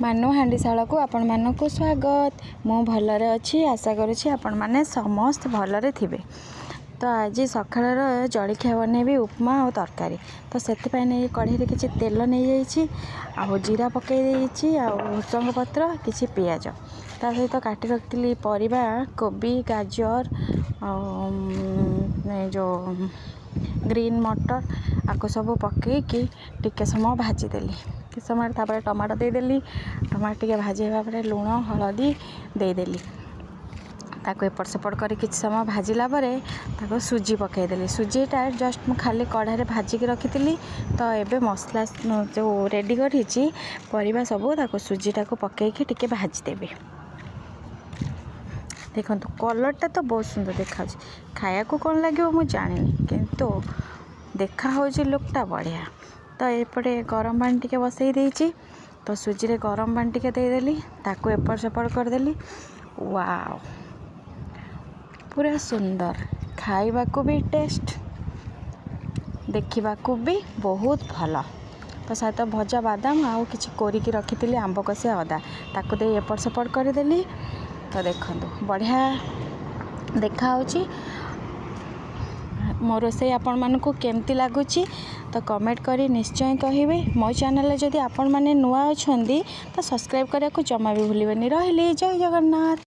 ମାନୁ हांडीशाला को आपण मानकु स्वागत। मु भलरे अच्छी आशा करुँची आपण माने समस्त भलरे थिबे। तो आज सकाळर जलखिया बनैबी उपमा और तरकारी। तो से कढ़ई किसी तेल नहीं जाइए आ जीरा पकई देइछि आ भृसंग पत्र किसी पियाज ता सहित काटी रखी परिबा कोबी गाजर जो ग्रीन मटर आपको सब पकईकी टिके समय भाजीदेली कि समय तापर टमाटो देदेली टमाटो टिके भाजीवा पर लुण हलदी देदेली ताको एपट सेपट कर किसी समय भाजिला ताको सुजी पकईदेली सुजीटा जस्ट मु खाली कढ़ाई भाजिकी रखी तो एबे मसला जो रेडी करी परिबा सब ताको सुजीटा को पकईकी टिके भाजीदेवी। देखो कलरटा तो बहुत सुंदर देखा खाया को कौन लगे मुझे जानी किंतु देखा हो लुकटा बढ़िया। तो एपटे गरम पानी टिके बसई देइछि तो सुजी रे गरम पानी टिके देदेली ताको एपट सेपट करदेली। वाओ पूरा सुंदर खाइबा को भी टेस्ट देखा भी बहुत भल। तो सहित भजा बादाम आउ किछि कोरिकी रखी आंब कषि अदा ताको दे एपट सेपट करदेली। तो देखो बढ़िया देखा मो रोषे आपण मानकु केमती लगुच तो कमेंट करी निश्चय कहिबे। मो चैनल जदि आपण माने नुआ अछंदी तो सब्सक्राइब करिया को जमा भी भूलिबेनी। रहिली जय जगन्नाथ।